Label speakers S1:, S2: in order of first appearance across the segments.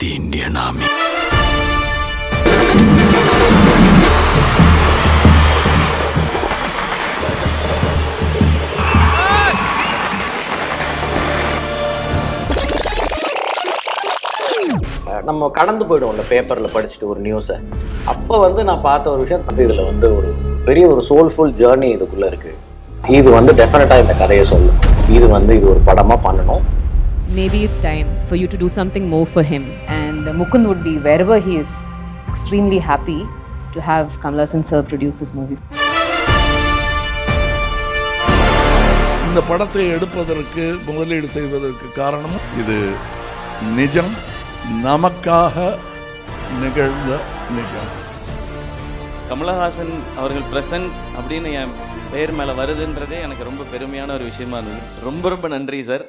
S1: the Indian Army.
S2: நம்ம கடந்து போய்டுவோம்ல பேப்பரில் படிச்சுட்டு ஒரு நியூஸை. அப்போ வந்து நான் பார்த்த ஒரு விஷயம் வந்து இதில் வந்து ஒரு பெரிய ஒரு சோல்ஃபுல் ஜேர்னி இதுக்குள்ளே இருக்குது. இது வந்து டெஃபினட்டாக இந்த கதையை சொல்லும். இது ஒரு படமாக பண்ணணும்.
S3: Maybe it's time for you to do something more for him. And Mukund would be wherever he is extremely happy to have Kamal Haasan sir produce this movie.
S4: இந்த படத்தை எடுப்பதற்கு முதலீடு செய்வதற்கு காரணம் இது நிஜம், நமக்காக நிகழ்ந்த நிஜம்.
S5: கமலஹாசன் அவர்கள் பிரசன்ஸ் அப்படின்னு என் பெயர் மேலே வருதுன்றதே எனக்கு ரொம்ப பெருமையான ஒரு விஷயமா இருந்தது. ரொம்ப ரொம்ப நன்றி சார்.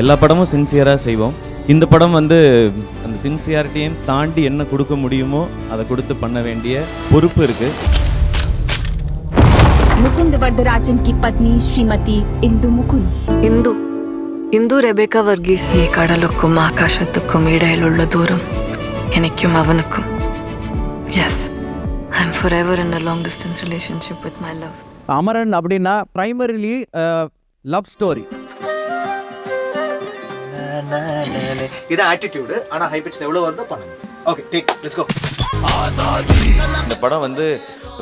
S5: எல்லா படமும் சின்சியராக செய்வோம். இந்த படம் வந்து அந்த சின்சியாரிட்டியும் தாண்டி என்ன கொடுக்க முடியுமோ அதை கொடுத்து பண்ண வேண்டிய பொறுப்பு இருக்கு.
S6: मुकुंद वरदराजन की पत्नी श्रीमती इंदु मुकुंद.
S7: ಇಂದು ರೆಬೆಕಾ ವರ್ಗೀಸ್. ಈ ಕಡಲಕ್ಕೂ ಆಕಾಶಕ್ಕೂ ಇಡೆಯಲುಳ್ಳ ದೂರಂ எனக்கும் அவனுக்கும். Yes, I am forever in a long distance relationship with my love.
S8: Amaran அப்படின்னா பிரைமரிலி லவ் ஸ்டோரி.
S9: இது ஆட்டிடியூட். ஆனா ஹை பிட்ச்ல எவ்வளவு வருதோ பண்ணுங்க. Okay, take, let's go.
S5: இந்த படம் வந்து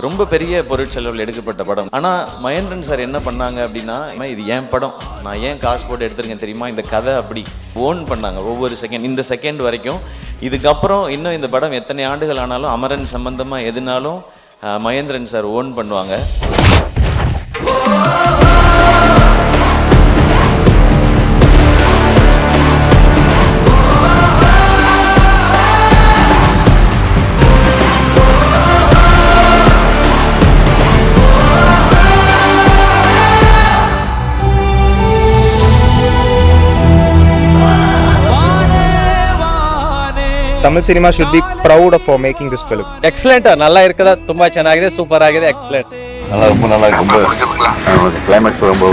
S5: ரொம்ப பெரிய பொருட்செலவில் எடுக்கப்பட்ட படம். ஆனால் மகேந்திரன் சார் என்ன பண்ணாங்க அப்படின்னா, இது என் படம், நான் ஏன் காசு போட்டு எடுத்துருக்கேன் தெரியுமா, இந்த கதை அப்படி ஓன் பண்ணாங்க ஒவ்வொரு செகண்ட், இந்த செகண்ட் வரைக்கும். இதுக்கப்புறம் இன்னும் இந்த படம் எத்தனை ஆண்டுகள் ஆனாலும் அமரன் சம்பந்தமாக எதுனாலும் மகேந்திரன் சார் ஓன் பண்ணுவாங்க.
S10: Tamil cinema should be proud of for making this film.
S8: Excellent, நல்லா இருக்குதா, ತುಂಬಾ ಚೆನ್ನಾಗಿದೆ, ಸೂಪರ್ ಆಗಿದೆ, ಎಕ್ಸಲೆಂಟ್.
S1: ரொம்ப நல்லா ரொம்ப கிளைமேக்ஸ் ரொம்ப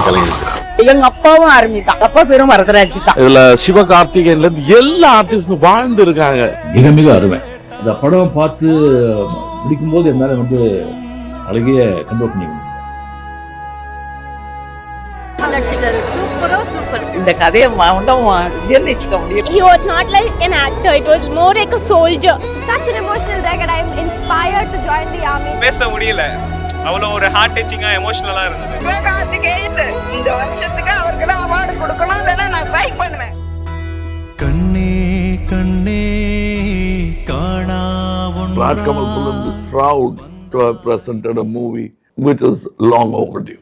S1: கலங்கிடுச்சு.
S11: எங்க அப்பாவும் ஆரம்பித்தான், அப்பா பேரும் வரதராஜ் தான்.
S4: இதுல சிவகார்த்திகேயன்ல இருந்து எல்லா ஆர்டிஸ்டும் வாழ்ந்து இருக்காங்க.
S12: மிக மிக அருமை. இந்த படம் பார்த்து பிடிக்கும்போது என்னால வந்து அழகிய கண்ட்ரோல் பண்ணிக்கணும்.
S11: இந்த கதையை ஜீர்ணிச்சுக்க முடியும்.
S6: He was not like an actor, it was more like a soldier. Such an emotional record. I am inspired to join the army.
S8: பேச முடியல, அவ்வளவு ஒரு ஹார்ட் டச்சிங்கா எமோஷனலா இருந்தது.
S11: இந்த வருஷத்துக்கு அவருக்கு தான் அவார்டு கொடுக்கணும், இல்லைன்னா நான் ஸ்ட்ரைக் பண்ணுவேன்.
S1: கண்ணே கண்ணே காணா
S4: Rajkamal Film is proud to have presented a movie which is long overdue.